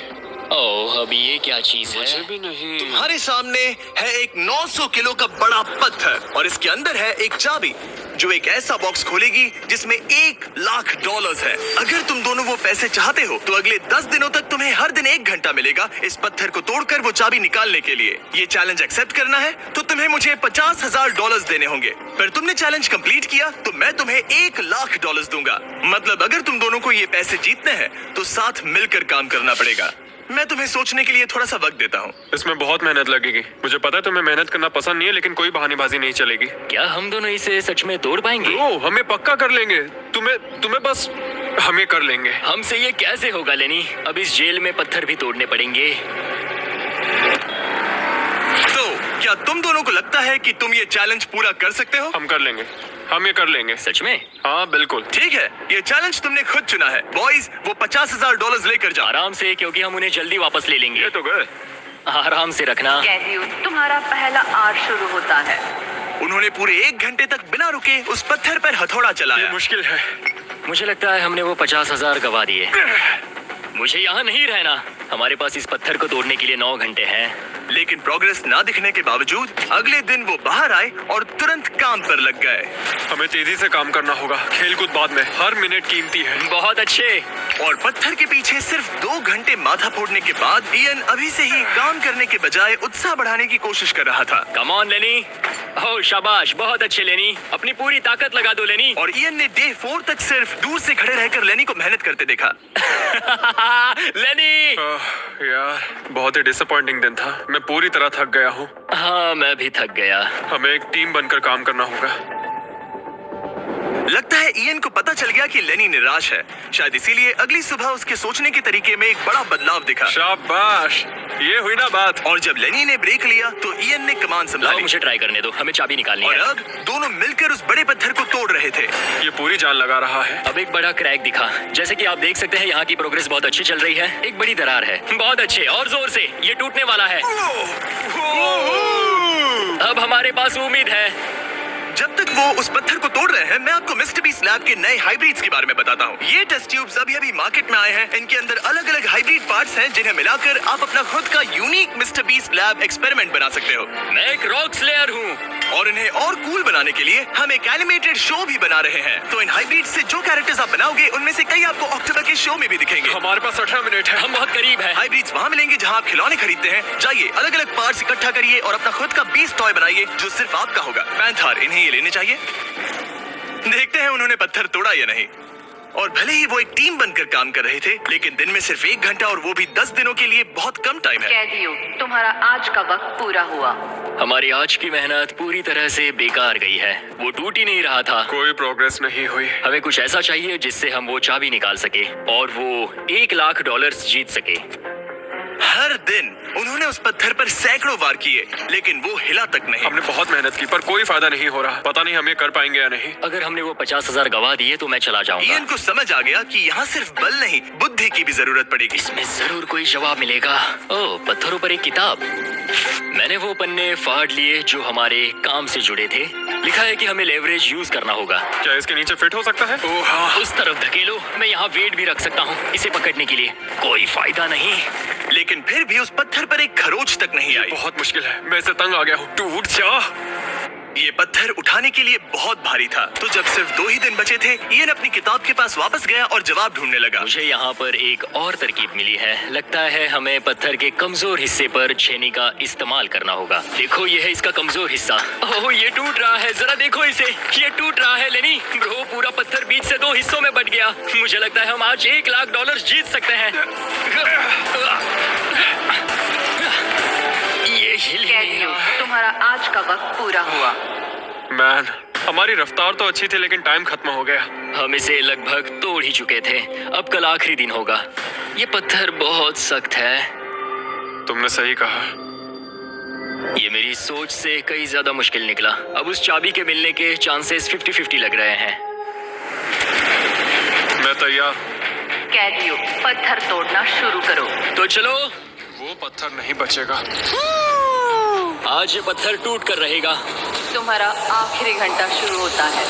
ओह, अभी ये क्या चीज मुझे है? भी नहीं। तुम्हारे सामने है एक 900 किलो का बड़ा पत्थर और इसके अंदर है एक चाबी जो एक ऐसा बॉक्स खोलेगी जिसमें $1,00,000 है। अगर तुम दोनों वो पैसे चाहते हो तो अगले 10 दिनों तक तुम्हें हर दिन 1 घंटा मिलेगा इस पत्थर को तोड़कर वो चाबी निकालने के लिए। ये चैलेंज एक्सेप्ट करना है तो तुम्हें मुझे $50,000 देने होंगे। पर तुमने चैलेंज कंप्लीट किया तो मैं तुम्हें $1,00,000 दूंगा। मतलब अगर तुम दोनों को ये पैसे जीतने हैं तो साथ मिलकर काम करना पड़ेगा। मैं तुम्हें सोचने के लिए थोड़ा सा वक्त देता हूँ। इसमें बहुत मेहनत लगेगी। मुझे पता है तुम्हें मेहनत करना पसंद नहीं है, लेकिन कोई बहानेबाजी नहीं चलेगी। क्या हम दोनों इसे सच में तोड़ पाएंगे? ओ, हमें पक्का कर लेंगे। तुम्हें बस हमें कर लेंगे। हमसे ये कैसे होगा लेनी? अब इस जेल में पत्थर भी तोड़ने पड़ेंगे। तो क्या क्या तुम दोनों को लगता है कि तुम ये चैलेंज पूरा कर सकते हो? हम कर लेंगे, हम ये कर लेंगे। सच में? हाँ बिल्कुल। ठीक है, ये चैलेंज तुमने खुद चुना है। बॉयज, वो $50,000 लेकर जाओ। आराम से, क्योंकि हम उन्हें जल्दी वापस ले लेंगे। ये तो गए। आराम से रखना। कैदियो, तुम्हारा पहला आर शुरू होता है। उन्होंने पूरे 1 घंटे तक बिना रुके उस पत्थर पर हथौड़ा ये चलाया। मुश्किल है। मुझे लगता है हमने वो 50,000 गवा दिए। मुझे यहाँ नहीं रहना। हमारे पास इस पत्थर को तोड़ने के लिए 9 घंटे हैं। लेकिन प्रोग्रेस ना दिखने के बावजूद अगले दिन वो बाहर आए और तुरंत काम पर लग गए। हमें तेजी से काम करना होगा। खेलकूद बाद में, हर मिनट कीमती है। बहुत अच्छे। और पत्थर के पीछे सिर्फ 2 घंटे माथा फोड़ने के बाद इयन अभी से ही काम करने के बजाय उत्साह बढ़ाने की कोशिश कर रहा था। कम ऑन लेनी। ओह शाबाश, बहुत अच्छे लेनी। अपनी पूरी ताकत लगा दो लेनी। और इयन ने डे 4 तक सिर्फ दूर से खड़े रहकर लेनी को मेहनत करते देखा। लेनी। यार बहुत ही डिसअपॉइंटिंग दिन था। मैं पूरी तरह थक गया हूँ। हाँ, मैं भी थक गया। हमें एक टीम बनकर काम करना होगा। लगता है इयन को पता चल गया कि लेनी निराश है। शायद इसीलिए अगली सुबह उसके सोचने के तरीके में एक बड़ा बदलाव दिखा। शाबाश, ये हुई ना बात। और जब लेनी ने ब्रेक लिया तो इयन ने कमान लाओ, संभाली। मुझे ट्राई करने दो। हमें चाबी निकालनी और है। अब दोनों मिलकर उस बड़े पत्थर को तोड़ रहे थे। ये पूरी जान लगा रहा है। अब एक बड़ा क्रैक दिखा। जैसे कि आप देख सकते हैं, यहाँ की प्रोग्रेस बहुत अच्छी चल रही है। एक बड़ी दरार है। बहुत अच्छे, और जोर से। ये टूटने वाला है। अब हमारे पास उम्मीद है। जब तक वो उस पत्थर को तोड़ रहे हैं, मैं आपको मिस्टर बीस्ट लैब के नए हाइब्रिड्स के बारे में बताता हूँ। ये टेस्ट ट्यूब्स अभी मार्केट में आए हैं। इनके अंदर अलग अलग हाइब्रिड पार्ट्स हैं जिन्हें मिलाकर आप अपना खुद का unique mister beast lab experiment बना सकते हो। मैं एक रॉक स्लेयर हूँ। और इन्हें और कूल बनाने के लिए हम एक एनिमेटेड शो भी बना रहे हैं। तो इन हाइब्रिड से जो कैरेक्टर्स आप बनाओगे, उनमें से कई आपको अक्टूबर के शो में भी दिखेंगे। हमारे पास 18 मिनट है। हम बहुत करीब हैं। हाइब्रिड्स वहाँ मिलेंगे जहाँ आप खिलौने खरीदते हैं। जाइए, अलग अलग पार्ट्स इकट्ठा करिए और अपना खुद का बीस्ट टॉय बनाइए जो सिर्फ आपका होगा। पैंथर, इन्हें ये लेने चाहिए। देखते हैं उन्होंने पत्थर तोड़ा या नहीं। और भले ही वो एक टीम बनकर काम कर रहे थे, लेकिन दिन में सिर्फ 1 घंटा, और वो भी 10 दिनों के लिए बहुत कम टाइम है। कैदियो, तुम्हारा आज का वक्त पूरा हुआ। हमारी आज की मेहनत पूरी तरह से बेकार गई है। वो टूट ही नहीं रहा था। कोई प्रोग्रेस नहीं हुई। हमें कुछ ऐसा चाहिए जिससे हम वो चाबी निकाल सके और वो $1,00,000 जीत सके। हर दिन उन्होंने उस पत्थर पर सैकड़ों वार किए, लेकिन वो हिला तक नहीं। हमने बहुत मेहनत की, पर कोई फायदा नहीं हो रहा। पता नहीं हम ये कर पाएंगे या नहीं। अगर हमने वो 50,000 गवा दिए तो मैं चला जाऊंगा। इयन को समझ आ गया कि यहाँ सिर्फ बल नहीं, बुद्धि की भी जरूरत पड़ेगी। इसमें जरूर कोई जवाब मिलेगा। ओह, पत्थरों पर एक किताब। मैंने वो पन्ने फाड़ लिए जो हमारे काम से जुड़े थे। लिखा है कि हमें लेवरेज यूज करना होगा। क्या इसके नीचे फिट हो सकता है? ओह हाँ। उस तरफ धकेलो। मैं यहाँ वेट भी रख सकता हूँ इसे पकड़ने के लिए। कोई फायदा नहीं। लेकिन फिर भी उस पत्थर पर एक खरोच तक नहीं आई। बहुत मुश्किल है। मैं इससे तंग आ गया हूँ। टूट जा। ये पत्थर उठाने के लिए बहुत भारी था। तो जब सिर्फ 2 ही दिन बचे थे, इयन अपनी किताब के पास वापस गया और जवाब ढूंढने लगा। मुझे यहाँ पर एक और तरकीब मिली है। लगता है हमें पत्थर के कमजोर हिस्से पर छेनी का इस्तेमाल करना होगा। देखो, ये है इसका कमजोर हिस्सा। ओह, ये टूट रहा है। जरा देखो इसे। ये टूट रहा है लेनी। ब्रो, पूरा पत्थर बीच से 2 हिस्सों में बट गया। मुझे लगता है हम आज $1,00,000 जीत सकते हैं। ये हिल ही नहीं कैदियो, रहा। तुम्हारा आज का वक्त पूरा हुआ। मैन, हमारी रफ्तार तो अच्छी थी, लेकिन टाइम खत्म हो गया। हम इसे लगभग तोड़ ही चुके थे। अब कल आखिरी दिन होगा। ये पत्थर बहुत सख्त है। तुमने सही कहा। ये मेरी सोच से कई ज्यादा मुश्किल निकला। अब उस चाबी के मिलने के चांसेस 50-50 लग रहे हैं। मैं तैयार। कैदियो, पत्थर तोड़ना शुरू करो। तो चलो। वो पत्थर नहीं बचेगा। आज ये पत्थर टूट कर रहेगा। तुम्हारा आखिरी घंटा शुरू होता है।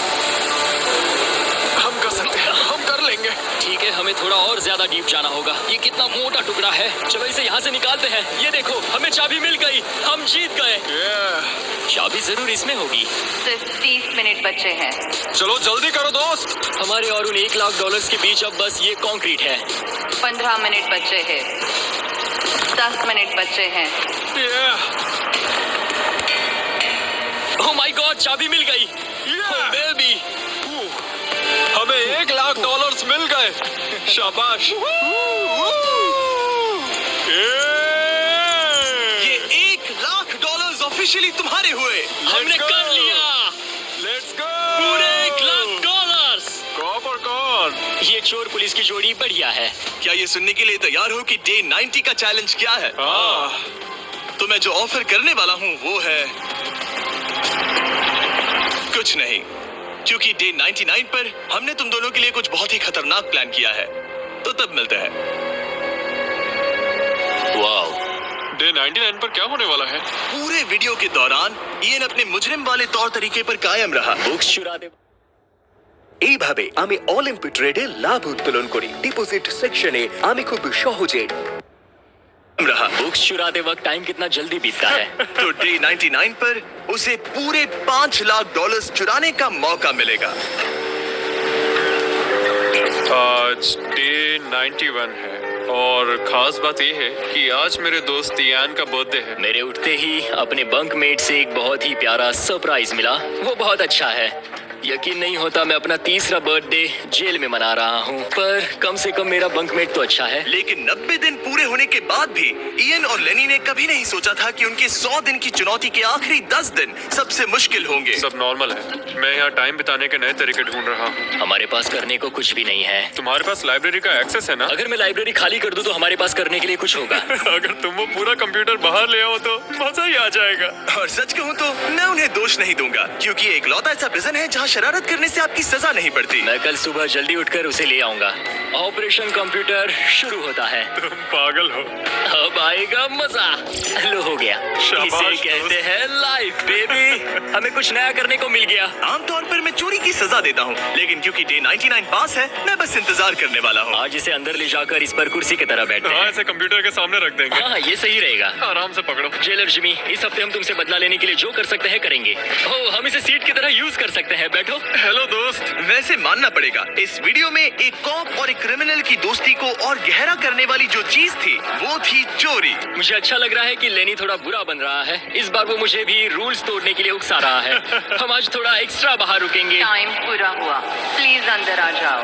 हम कर सकते हैं। हम कर लेंगे। ठीक है, हमें थोड़ा और ज्यादा डीप जाना होगा। ये कितना मोटा टुकड़ा है। चलो इसे यहाँ से निकालते हैं। ये देखो, हमें चाबी मिल गई। हम जीत गए। चाबी जरूर इसमें होगी। सिर्फ 30 मिनट बचे हैं। चलो जल्दी करो दोस्त। हमारे और उन $1,00,000 के बीच अब बस ये कंक्रीट है। 15 मिनट बचे हैं। 10 मिनट बचे हैं। ओह माय गॉड, चाबी मिल गई। ओह बेबी, हमें $1,00,000 मिल गए। शाबाश। ये $1,00,000 ऑफिशियली तुम्हारे हुए। हमने कर लिया। Let's go. पूरे $1,00,000। कौन और कौन? ये चोर पुलिस की जोड़ी बढ़िया है। क्या ये सुनने के लिए तैयार हो कि डे 90 का चैलेंज क्या है? तो मैं जो ऑफर करने वाला हूँ वो है कुछ नहीं, क्योंकि डे 99 पर हमने तुम दोनों के लिए कुछ बहुत ही खतरनाक प्लान किया है। तो तब मिलते हैं। वाओ, डे 99 पर क्या होने वाला है? पूरे वीडियो के दौरान इयन अपने मुजरिम वाले तौर तरीके पर कायम रहा। बुक्स चुरा दे। এইভাবে আমি অলিম্পিক ট্রেডে লাভ উত্তোলন করি। ডিপোজিট সেকশনে আমি খুব সহজে रहा बुक्स चुराते वक्त टाइम कितना जल्दी बीतता है। तो डे 99 पर उसे पूरे $5 लाख चुराने का मौका मिलेगा। आज डे 91 है और खास बात यह है कि आज मेरे दोस्त इयान का बर्थडे है। मेरे उठते ही अपने बंकमेट से एक बहुत ही प्यारा सरप्राइज मिला। वो बहुत अच्छा है। यकीन नहीं होता मैं अपना तीसरा बर्थडे जेल में मना रहा हूँ, पर कम से कम मेरा बंकमेट तो अच्छा है। लेकिन 90 दिन पूरे होने के बाद भी इयन और लेनी ने कभी नहीं सोचा था कि उनके 100 दिन की चुनौती के आखिरी 10 दिन सबसे मुश्किल होंगे। सब नॉर्मल है। मैं यहाँ टाइम बिताने के नए तरीके ढूंढ रहा हूँ। हमारे पास करने को कुछ भी नहीं है। तुम्हारे पास लाइब्रेरी का एक्सेस है ना? अगर मैं लाइब्रेरी खाली कर दूं तो हमारे पास करने के लिए कुछ होगा। अगर तुम वो पूरा कंप्यूटर बाहर ले आओ तो मजा ही आ जाएगा। और सच कहूँ तो मैं उन्हें दोष नहीं दूंगा, क्योंकि ये इकलौता ऐसा प्रिजन है जहाँ शरारत करने से आपकी सजा नहीं पड़ती। मैं कल सुबह जल्दी उठकर उसे ले आऊंगा। ऑपरेशन कंप्यूटर शुरू होता है। तुम पागल हो। अब आएगा मजा। लो हो गया। शाबाश इसे कहते हैं लाइफ बेबी। हमें कुछ नया करने को मिल गया। आमतौर पर मैं चोरी की सजा देता हूँ, लेकिन क्योंकि डे 99 पास है, मैं बस इंतजार करने वाला हूँ। आज इसे अंदर ले जाकर इस पर कुर्सी की तरह बैठते हाँ, हैं। ऐसे कंप्यूटर के सामने रख देंगे। हाँ, ये सही रहेगा। आराम से पकड़ो। जेलर जिमी, इस हफ्ते हम तुमसे बदला लेने के लिए जो कर सकते हैं करेंगे। ओह, हम इसे सीट की तरह यूज कर सकते हैं। बैठो। हेलो दोस्त। वैसे मानना पड़ेगा, इस वीडियो में एक कॉप और एक क्रिमिनल की दोस्ती को और गहरा करने वाली जो चीज थी वो थी चोरी। मुझे अच्छा लग रहा है कि लेनी थोड़ा बुरा बन रहा है। इस बार वो मुझे भी रूल्स तोड़ने के लिए उकसा रहा है। हम आज थोड़ा एक्स्ट्रा बाहर रुकेंगे। टाइम पूरा हुआ, प्लीज अंदर आ जाओ।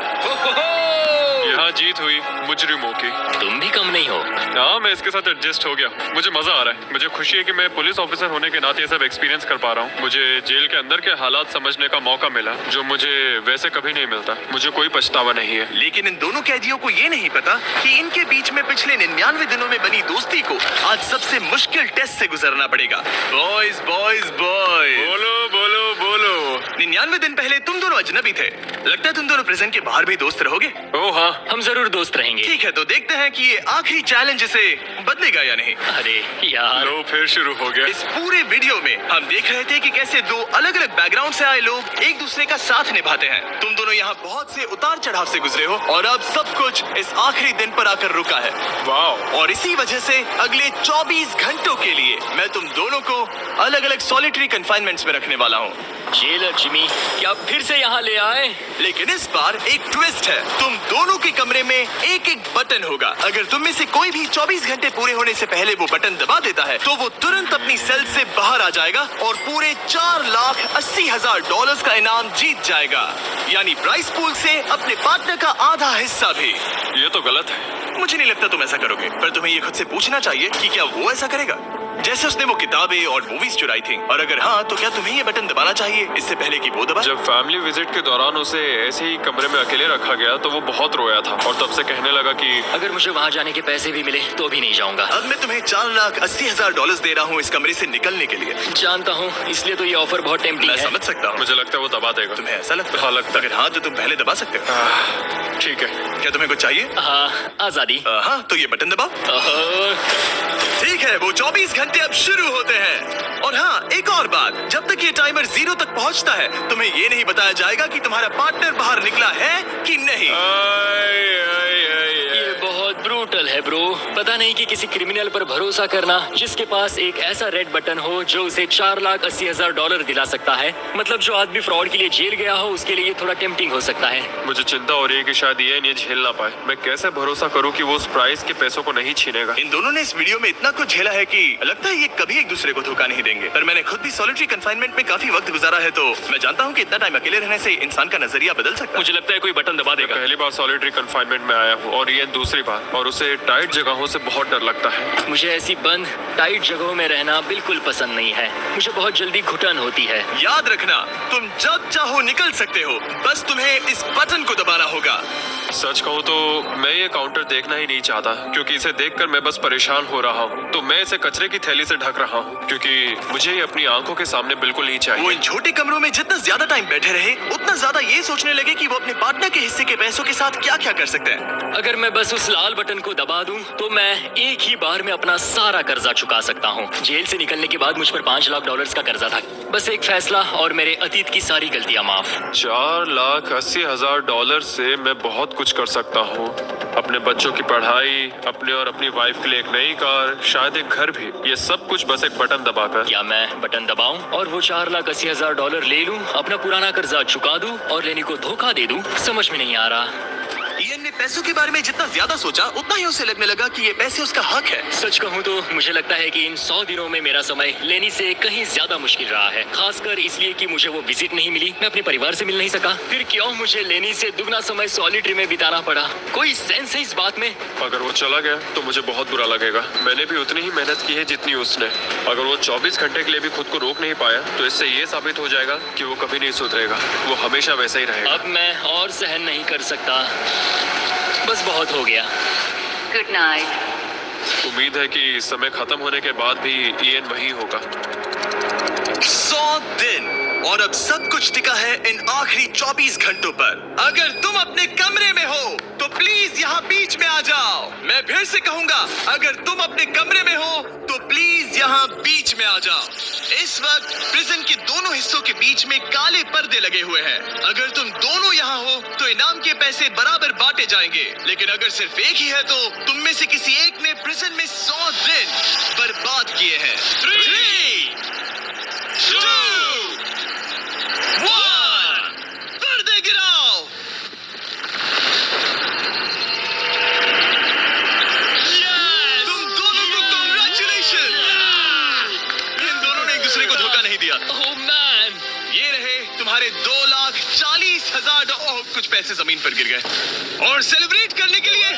यहाँ जीत हुई मुजरिमों की। तुम भी कम नहीं हो। हाँ, मैं इसके साथ एडजस्ट हो गया। मुझे मजा आ रहा है। मुझे खुशी है कि मैं पुलिस ऑफिसर होने के नाते ये सब एक्सपीरियंस कर पा रहा हूँ। मुझे जेल के अंदर के हालात समझने का मौका मिला, जो मुझे वैसे कभी नहीं मिलता। मुझे कोई पछतावा नहीं है। लेकिन इन दोनों कैदियों को ये नहीं पता कि इनके बीच में पिछले 99 दिनों में बनी दोस्ती को आज सबसे मुश्किल टेस्ट से गुजरना पड़ेगा। बॉयज बॉयज बॉयज, बोलो बोलो बोलो। 99 दिन पहले तुम दोनों अजनबी थे। लगता है तुम दोनों प्रिजन के बाहर भी दोस्त रहोगे। ओह हाँ। हम जरूर दोस्त रहेंगे। ठीक है, तो देखते हैं कि ये आखिरी चैलेंज इसे बदलेगा या नहीं। अरे यार, लो, फिर शुरू हो गया। इस पूरे वीडियो में हम देख रहे थे कि कैसे दो अलग अलग बैकग्राउंड से आए लोग एक दूसरे का साथ निभाते हैं। तुम दोनों यहाँ बहुत से उतार चढ़ाव से गुजरे हो और अब सब कुछ इस आखिरी दिन पर आकर रुका है। वाह। और इसी वजह से अगले 24 घंटों के लिए मैं तुम दोनों को अलग अलग सॉलिटरी कन्फाइनमेंट्स में रखने वाला हूँ। जेलर जिमी, क्या फिर से यहाँ ले आए? लेकिन इस बार एक ट्विस्ट है। तुम दोनों के कमरे में एक एक बटन होगा। अगर तुम में से कोई भी 24 घंटे पूरे होने से पहले वो बटन दबा देता है तो वो तुरंत अपनी सेल से बाहर आ जाएगा और पूरे $4,80,000 का इनाम जीत जाएगा, यानी प्राइस पूल से अपने पार्टनर का आधा हिस्सा भी। ये तो गलत है। मुझे नहीं लगता तुम ऐसा करोगे, पर तुम्हें ये खुद से पूछना चाहिए कि क्या वो ऐसा करेगा जैसे उसने वो किताबें और मूवीज चुराई थी, और अगर हाँ तो क्या तुम्हें ये बटन दबाना चाहिए इससे पहले कि वो दबाए? जब फैमिली विजिट के दौरान उसे ऐसे ही कमरे में अकेले रखा गया तो वो बहुत रोया था और तब से कहने लगा कि अगर मुझे वहाँ जाने के पैसे भी मिले तो भी नहीं जाऊंगा। अब मैं तुम्हें $4,80,000 दे रहा हूँ इस कमरे से निकलने के लिए। जानता हूँ, इसलिए तो ये ऑफर बहुत टेम्पटिंग मैं है। समझ सकता हूँ। मुझे लगता है वो दबा देगा। तुम्हें ऐसा लगता है? हाँ, लगता है। अगर हाँ तो तुम पहले दबा सकते हो। ठीक है। क्या तुम्हें कुछ चाहिए? हाँ, आजादी। हाँ, तो ये बटन दबाओ। ओहो, ठीक है, वो 24 घंटे अब शुरू होते हैं। और हाँ, एक और बात, जब तक ये टाइमर 0 तक पहुंचता है तुम्हें ये नहीं बताया जाएगा कि तुम्हारा पार्टनर बाहर निकला है कि नहीं। ये बहुत ब्रूटल है ब्रो। पता नहीं कि किसी क्रिमिनल पर भरोसा करना जिसके पास एक ऐसा रेड बटन हो जो उसे $4,80,000 दिला सकता है। मतलब जो आदमी फ्रॉड के लिए जेल गया हो उसके लिए थोड़ा टेम्पटिंग हो सकता है। मुझे चिंता हो रही है कि शायद ये झेल ना पाए। मैं कैसे भरोसा करूं कि वो उस प्राइस के पैसों को नहीं छीनेगा। इन दोनों ने इस वीडियो में इतना कुछ झेला है कि लगता है ये कभी एक दूसरे को धोखा नहीं देंगे। पर मैंने खुद भी सॉलिटरी कन्फाइनमेंट में काफी वक्त गुजारा है, तो मैं जानता हूँ कि इतना टाइम अकेले रहने से इंसान का नजरिया बदल सकता है। मुझे लगता है कोई बटन दबा देगा। पहली बार सॉलिटरी कन्फाइनमेंट में आया हूँ और ये दूसरी बार, और उसे टाइट जगहों से बहुत डर लगता है। मुझे ऐसी बंद टाइट जगहों में रहना बिल्कुल पसंद नहीं है। मुझे बहुत जल्दी घुटन होती है। याद रखना, तुम जब चाहो निकल सकते हो, बस तुम्हें इस बटन को दबाना होगा। सच कहूँ तो मैं ये काउंटर देखना ही नहीं चाहता, क्योंकि इसे देखकर मैं बस परेशान हो रहा हूँ। तो मैं इसे कचरे की थैली से ढक रहा हूँ, क्योंकि मुझे ये अपनी आंखों के सामने बिल्कुल नहीं वो चाहिए। इन छोटे कमरों में जितना ज्यादा टाइम बैठे रहे, उतना ज्यादा ये सोचने लगे कि वो अपने पार्टनर के हिस्से के पैसों के साथ क्या क्या कर सकते हैं। अगर मैं बस उस लाल बटन को दबा दूं, तो मैं एक ही बार में अपना सारा कर्जा चुका सकता हूं। जेल से निकलने के बाद मुझ पर $5 लाख का कर्जा था। बस एक फैसला और मेरे अतीत की सारी गलतियां माफ। $4,80,000 से मैं बहुत कुछ कर सकता हूँ। अपने बच्चों की पढ़ाई, अपने और अपनी वाइफ के लिए एक नई कार, शायद एक घर भी। ये सब कुछ बस एक बटन दबाकर। क्या मैं बटन दबाऊं और वो $4,80,000 ले लूं, अपना पुराना कर्जा चुका दूं और लेनी को धोखा दे दूं? समझ में नहीं आ रहा। इयन ने पैसों के बारे में जितना ज्यादा सोचा, उतना ही उसे लगने लगा कि ये पैसे उसका हक है। सच कहूं तो मुझे लगता है कि इन 100 दिनों में मेरा समय लेनी से कहीं ज्यादा मुश्किल रहा है। खासकर इसलिए कि मुझे वो विजिट नहीं मिली, मैं अपने परिवार से मिल नहीं सका। फिर क्यों मुझे लेनी से दुगना समय सॉलिटरी में बिताना पड़ा? कोई सेंस है इस बात में? अगर वो चला गया तो मुझे बहुत बुरा लगेगा। मैंने भी उतनी ही मेहनत की है जितनी उसने। अगर वो 24 घंटे के लिए भी खुद को रोक नहीं पाया, तो इससे ये साबित हो जाएगा कि वो कभी नहीं सुधरेगा। वो हमेशा वैसा ही रहेगा। अब मैं और सहन नहीं कर सकता। बस बहुत हो गया। Good night. उम्मीद है कि समय खत्म होने के बाद भी इयन वही होगा। 100 दिन और अब सब कुछ टिका है इन आखिरी 24 घंटों पर। अगर तुम अपने कमरे में हो तो प्लीज यहाँ बीच में आ जाओ। मैं फिर से कहूंगा, अगर तुम अपने कमरे में हो तो प्लीज यहाँ बीच में आ जाओ। इस वक्त प्रिजन के दोनों हिस्सों के बीच में काले पर्दे लगे हुए हैं। अगर तुम दोनों यहाँ हो तो इनाम के पैसे बराबर बांटे जाएंगे, लेकिन अगर सिर्फ एक ही है तो तुम में से किसी एक ने प्रिजन में 100 दिन बर्बाद किए हैं। 3, 2, 1, पर्दे गिराओ। तुम दोनों को congratulations! इन दोनों ने एक दूसरे को धोखा नहीं दिया। ओह मैन, ये रहे तुम्हारे $2,40,000। कुछ पैसे जमीन पर गिर गए और सेलिब्रेट करने के लिए